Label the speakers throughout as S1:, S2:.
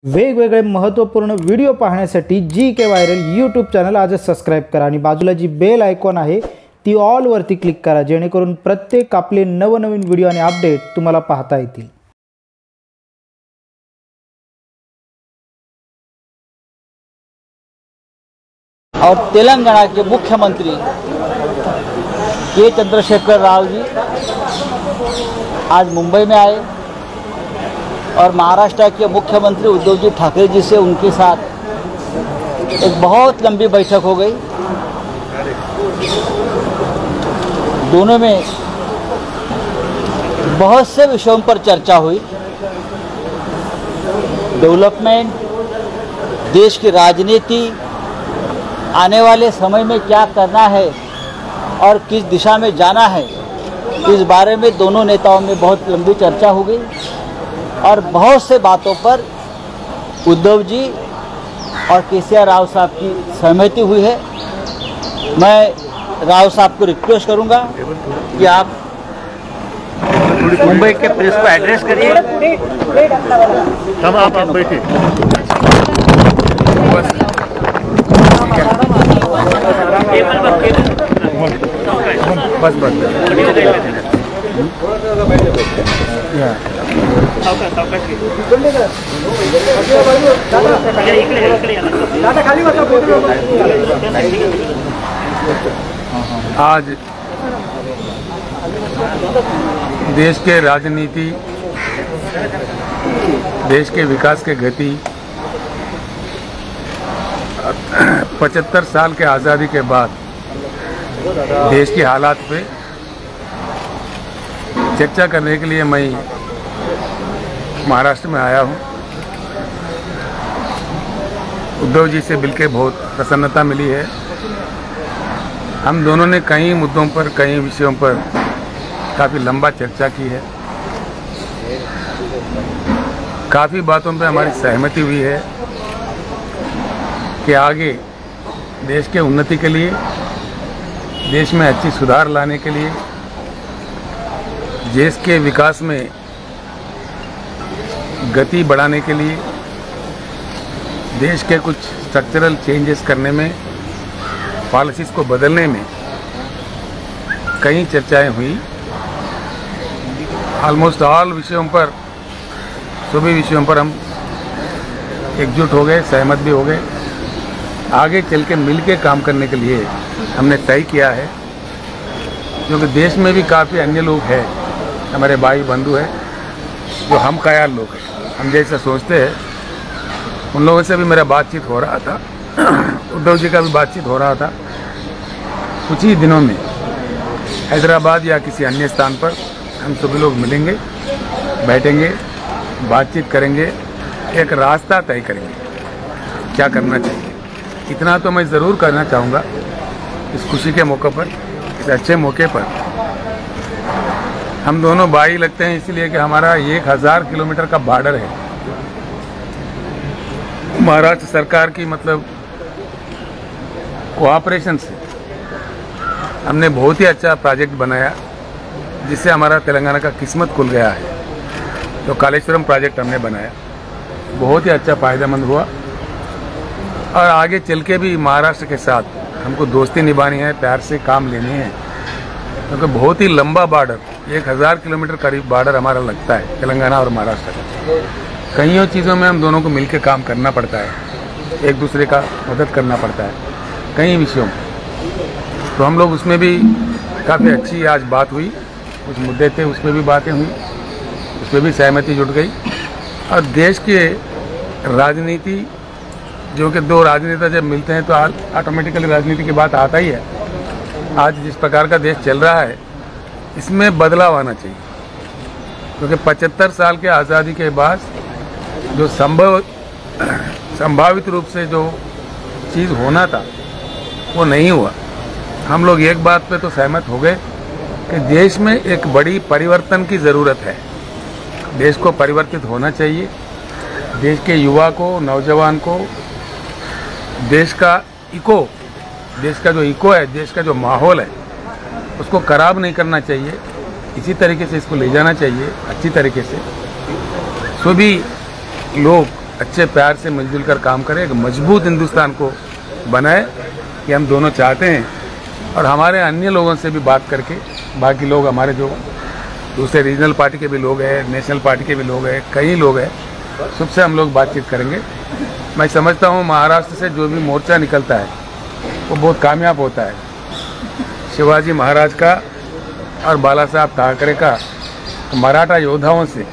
S1: वेगवेगळे महत्त्वपूर्ण व्हिडिओ पाहण्यासाठी GK व्हायरल यूट्यूब चॅनल आजच सबस्क्राईब करा आणि बाजूला जी बेल आयकॉन आहे ती ऑल वरती क्लिक करा, जेणेकरून प्रत्येक आपले नवनवीन व्हिडिओ आणि अपडेट तुम्हाला पाहता येतील।
S2: और तेलंगाना के मुख्यमंत्री के चंद्रशेखर राव जी आज मुंबई में आए और महाराष्ट्र के मुख्यमंत्री उद्धव जी ठाकरे जी से उनके साथ एक बहुत लंबी बैठक हो गई। दोनों में बहुत से विषयों पर चर्चा हुई। डेवलपमेंट, देश की राजनीति, आने वाले समय में क्या करना है और किस दिशा में जाना है, इस बारे में दोनों नेताओं में बहुत लंबी चर्चा हो गई और बहुत से बातों पर उद्धव जी और KCR राव साहब की सहमति हुई है। मैं राव साहब को रिक्वेस्ट करूंगा कि आप मुंबई के प्रेस को एड्रेस करिए।
S3: आप बैठिए। बस आज देश के राजनीति, देश के विकास के गति, 75 साल के आज़ादी के बाद देश की हालात पे चर्चा करने के लिए मैं महाराष्ट्र में आया हूँ। उद्धव जी से मिलकर बहुत प्रसन्नता मिली है। हम दोनों ने कई मुद्दों पर, कई विषयों पर काफ़ी लंबा चर्चा की है। काफ़ी बातों पे हमारी सहमति हुई है कि आगे देश के उन्नति के लिए, देश में अच्छी सुधार लाने के लिए, देश के विकास में गति बढ़ाने के लिए, देश के कुछ स्ट्रक्चरल चेंजेस करने में, पॉलिसीज़ को बदलने में कई चर्चाएं हुई। ऑलमोस्ट ऑल विषयों पर, सभी विषयों पर हम एकजुट हो गए, सहमत भी हो गए। आगे चल के मिल के काम करने के लिए हमने तय किया है, क्योंकि देश में भी काफ़ी अन्य लोग हैं, हमारे भाई बंधु हैं जो हम ख्याल लोग हैं, हम जैसा सोचते हैं। उन लोगों से भी मेरा बातचीत हो रहा था, उद्धव जी का भी बातचीत हो रहा था। कुछ ही दिनों में हैदराबाद या किसी अन्य स्थान पर हम सभी लोग मिलेंगे, बैठेंगे, बातचीत करेंगे, एक रास्ता तय करेंगे क्या करना चाहिए। इतना तो मैं ज़रूर करना चाहूँगा इस खुशी के मौके पर, इस अच्छे मौके पर। हम दोनों भाई लगते हैं इसलिए कि हमारा 1000 किलोमीटर का बॉर्डर है। महाराष्ट्र सरकार की मतलब कोऑपरेशन से हमने बहुत ही अच्छा प्रोजेक्ट बनाया, जिससे हमारा तेलंगाना का किस्मत खुल गया है। तो कालेश्वरम प्रोजेक्ट हमने बनाया, बहुत ही अच्छा फ़ायदेमंद हुआ। और आगे चल के भी महाराष्ट्र के साथ हमको दोस्ती निभानी है, प्यार से काम लेने हैं, क्योंकि बहुत ही लंबा बॉर्डर, 1000 किलोमीटर करीब बॉर्डर हमारा लगता है तेलंगाना और महाराष्ट्र का। कईयों चीज़ों में हम दोनों को मिलकर काम करना पड़ता है, एक दूसरे का मदद करना पड़ता है कई विषयों में। तो हम लोग उसमें भी काफ़ी अच्छी आज बात हुई, कुछ मुद्दे थे उसमें भी बातें हुई, उसमें भी सहमति जुट गई। और देश के राजनीति, जो कि दो राजनेता जब मिलते हैं तो ऑटोमेटिकली राजनीति की बात आता ही है। आज जिस प्रकार का देश चल रहा है, इसमें बदलाव आना चाहिए, क्योंकि 75 साल के आज़ादी के बाद जो संभावित रूप से जो चीज़ होना था वो नहीं हुआ। हम लोग एक बात पे तो सहमत हो गए कि देश में एक बड़ी परिवर्तन की ज़रूरत है। देश को परिवर्तित होना चाहिए। देश के युवा को, नौजवान को, देश का जो इको है, देश का जो माहौल है, उसको खराब नहीं करना चाहिए। इसी तरीके से इसको ले जाना चाहिए अच्छी तरीके से। सभी लोग अच्छे प्यार से मिलजुल कर काम करें, एक मजबूत हिंदुस्तान को बनाए, कि हम दोनों चाहते हैं। और हमारे अन्य लोगों से भी बात करके, बाकी लोग हमारे जो दूसरे रीजनल पार्टी के भी लोग हैं, नेशनल पार्टी के भी लोग हैं, कई लोग हैं, सबसे हम लोग बातचीत करेंगे। मैं समझता हूँ महाराष्ट्र से जो भी मोर्चा निकलता है वो बहुत कामयाब होता है। शिवाजी महाराज का और बाला साहब ठाकरे का मराठा योद्धाओं से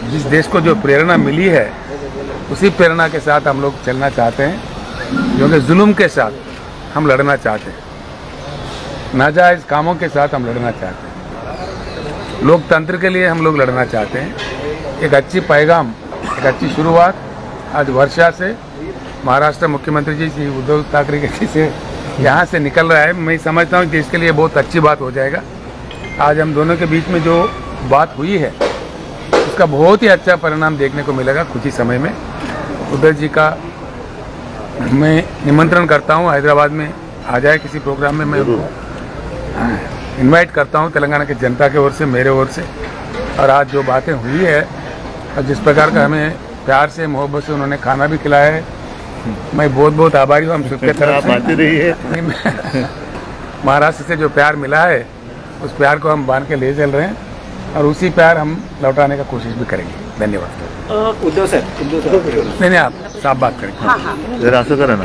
S3: जिस देश को जो प्रेरणा मिली है, उसी प्रेरणा के साथ हम लोग चलना चाहते हैं, क्योंकि जुल्म के साथ हम लड़ना चाहते हैं, नाजायज़ कामों के साथ हम लड़ना चाहते हैं, लोकतंत्र के लिए हम लोग लड़ना चाहते हैं। एक अच्छी पैगाम, एक अच्छी शुरुआत आज वर्षा से, महाराष्ट्र मुख्यमंत्री जी श्री उद्धव ठाकरे जी से यहाँ से निकल रहा है। मैं समझता हूँ कि इसके लिए बहुत अच्छी बात हो जाएगा। आज हम दोनों के बीच में जो बात हुई है उसका बहुत ही अच्छा परिणाम देखने को मिलेगा कुछ ही समय में। उद्धव जी का मैं निमंत्रण करता हूँ, हैदराबाद में आ जाए किसी प्रोग्राम में, मैं उनको इनवाइट करता हूँ तेलंगाना की जनता की ओर से, मेरे ओर से। और आज जो बातें हुई है और जिस प्रकार का हमें प्यार से मोहब्बत से उन्होंने खाना भी खिलाया है, मैं बहुत बहुत आभारी हूँ हम सबके तरफ से। महाराष्ट्र से जो प्यार मिला है उस प्यार को हम बांध के ले चल रहे हैं और उसी प्यार हम लौटाने का कोशिश भी करेंगे। धन्यवाद।
S4: उद्धव सर
S3: नहीं, आप साफ बात करेंगे।
S4: जरा असं करा ना,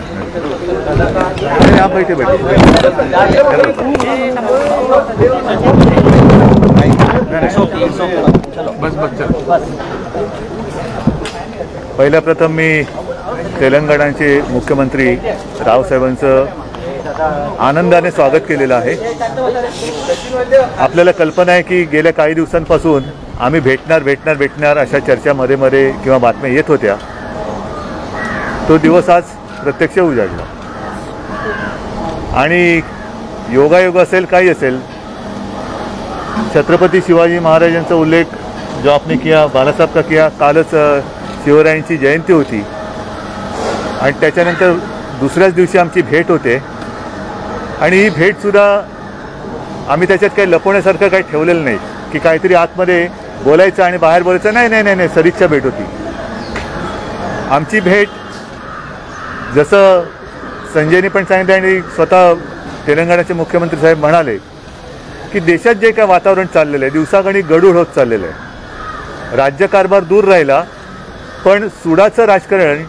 S4: आप बैठे
S3: बस चलो।
S4: पहिल्या प्रथम मी तेलंगणाचे मुख्यमंत्री रावसाहेबांचं आनंदाने स्वागत केलेलं आहे। आपल्याला कल्पना आहे की गेल्या काही दिवसांपासून आम्ही भेटणार अशा चर्चा मध्ये किंवा बातम्या येत होत्या। तो दिवस आज प्रत्यक्ष उजाडला आणि योगायोग असेल काही असेल, छत्रपति शिवाजी महाराजांचा उल्लेख जो आपने किया, बाला साहब का किया, कालच शिवरायांची जयंती होती आणि त्याच्यानंतर दुसऱ्याच दिवशी आमची भेट होते आणि ही भेट सुद्धा आम्ही त्याच्यात काही लपवण्यासारखं काही ठेवलेलं नाही की काहीतरी आतमध्ये बोलायचं आणि बाहेर बोलायचं। नाही, सदिच्छा भेट होती आमची भेट। जसं संजयने पण सांगितलं आणि स्वतः तेलंगणाचे मुख्यमंत्री साहेब म्हणाले की देशात जे काय वातावरण चाललेलं आहे, दिवसागणी गडूळ होत चाललेलं आहे, राज्यकारभार दूर राहिला, पण सुडाचं राजकारण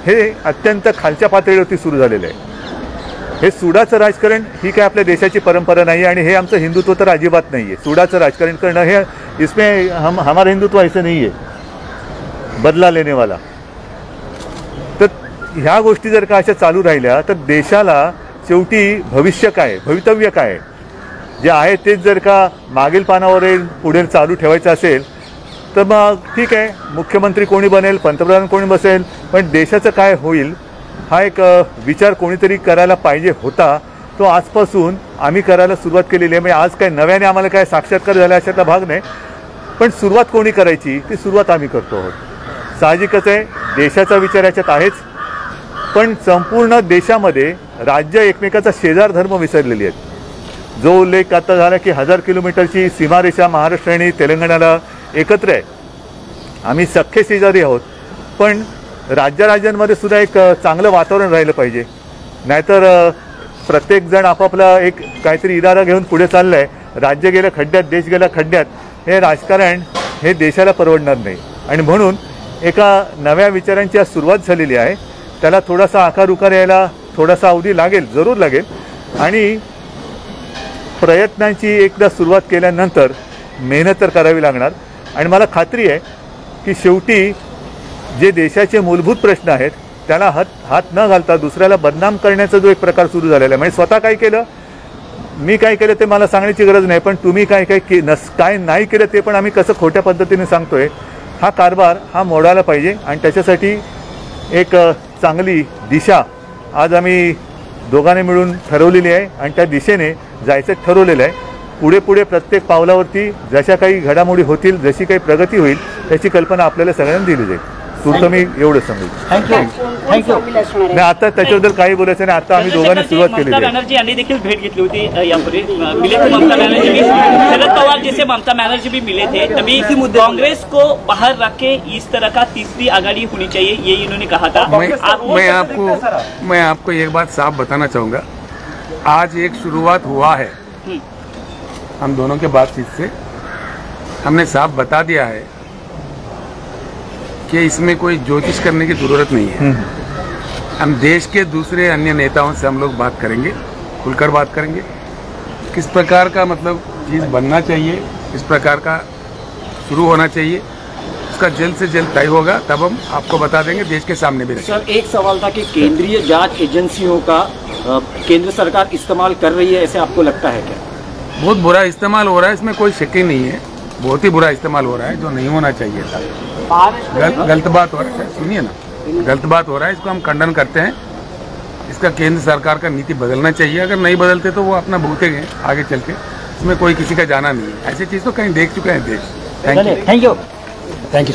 S4: हे अत्यंत खालच्या पातळीवरती सुरू झालेलं आहे। हे सुडाचं राजकारण ही काय आपल्या देशाची परंपरा नाही आणि हे आमचं हिंदुत्व तर अजिबात नाही आहे। सुडाचं राजकारण करणं हे इसमें हमारा हिंदुत्व ऐसे नहीं है बदला लेने वाला। तर ह्या गोष्टी जर का अशा चालू राहिल्या तर देशाला शेवटी भविष्य काय, भवितव्य काय जे आहे तेच जर का मागील पानावर पुढे चालू ठेवायचं असेल तर मग ठीक आहे, मुख्यमंत्री कोणी बनेल, पंतप्रधान कोणी बसेल, पण देशाचं काय होईल हा एक विचार कोणीतरी करायला पाहिजे होता। तो आजपासून आम्ही करायला सुरुवात केलेली आहे। म्हणजे आज काय नव्याने आम्हाला काय साक्षात्कार झाला अशातला भाग नाही, पण सुरुवात कोणी करायची ती सुरुवात आम्ही करतो आहोत। साहजिकच आहे, देशाचा विचार याच्यात आहेच, पण संपूर्ण देशामध्ये राज्य एकमेकाचा शेजार धर्म विसरलेली आहेत। जो उल्लेख आता झाला की 1000 किलोमीटरची सीमारेषा महाराष्ट्र आणि तेलंगणाला एकत्र आहे, आम्ही सख्खे शेजारी आहोत, पण राज्यांमध्ये सुद्धा एक चांगलं वातावरण राहिलं पाहिजे। नाहीतर प्रत्येकजण आपापला एक काहीतरी इरादा घेऊन पुढे चाललं आहे, राज्य गेलं खड्ड्यात, देश गेला खड्ड्यात, हे राजकारण हे देशाला परवडणार नाही। आणि म्हणून एका नव्या विचारांची आज सुरुवात झालेली आहे। त्याला थोडासा आकार उकार यायला थोडासा अवधी लागेल, जरूर लागेल, आणि प्रयत्नांची एकदा सुरुवात केल्यानंतर मेहनत तर करावी लागणार। आणि मला खात्री आहे की शेवटी जे देशाचे मूलभूत प्रश्न आहेत त्याला हात न घालता दुसऱ्याला बदनाम करण्याचा जो एक प्रकार सुरू झालेला आहे, म्हणजे स्वतः काय केलं, मी काय केलं ते मला सांगण्याची गरज नाही, पण तुम्ही काय नाही केलं ते पण आम्ही कसं खोट्या पद्धतीने सांगतोय, हा कारभार हा मोडायला पाहिजे। आणि त्याच्यासाठी एक चांगली दिशा आज आम्ही दोघांनी मिळून ठरवलेली आहे आणि त्या दिशेने जायचं ठरवलेलं आहे। पुढे प्रत्येक पावलावरती जशा काही घडामोडी होतील, जशी काही प्रगती होईल त्याची कल्पना आपल्याला सगळ्यांना दिली जाईल। तूर्त मी एवढं सांगू.
S2: थँक्यू.
S4: नाही आता त्याच्याबद्दल काही बोलायचं नाही. आता आम्ही दोघांनी सुरुवात केलेली
S5: ममता
S4: आहे.
S5: बॅनर्जी यांनी देखिल भेट घेतली होती यापूर्वी. मिले थे ममता बनर्जी भी, शरद पवार जैसे ममता बनर्जी भी मिले थे. तभी कांग्रेस को बाहर रख के इस तरह का तीसरी आघाड़ी होनी चाहिए, ये इन्होंने कहा था.
S3: मैं आपको एक बात साफ बताना चाहूँगा. आज एक शुरुआत हुआ है हम दोनों के बातचीत से. हमने साफ बता दिया है कि इसमें कोई ज्योतिष करने की जरूरत नहीं है. हम देश के दूसरे अन्य नेताओं से हम लोग बात करेंगे, खुलकर बात करेंगे. किस प्रकार का मतलब चीज़ बनना चाहिए, किस प्रकार का शुरू होना चाहिए, उसका जल्द से जल्द तय होगा. तब हम आपको बता देंगे, देश के सामने भी.
S6: सर एक सवाल था कि केंद्रीय जांच एजेंसियों का केंद्र सरकार इस्तेमाल कर रही है, ऐसे आपको लगता है क्या?
S3: बहुत बुरा इस्तेमाल हो रहा है, इसमें कोई शक ही नहीं है. बहुत ही बुरा इस्तेमाल हो रहा है, जो नहीं होना चाहिए था. गलत बात हो रहा है. सुनिए ना, गलत बात हो रहा है, इसको हम खंडन करते हैं. इसका केंद्र सरकार का नीति बदलना चाहिए. अगर नहीं बदलते तो वो अपना भुगतेंगे आगे चल के. इसमें कोई किसी का जाना नहीं है. ऐसी चीज़ तो कहीं देख चुके हैं देश. Thank you.
S2: Thank you.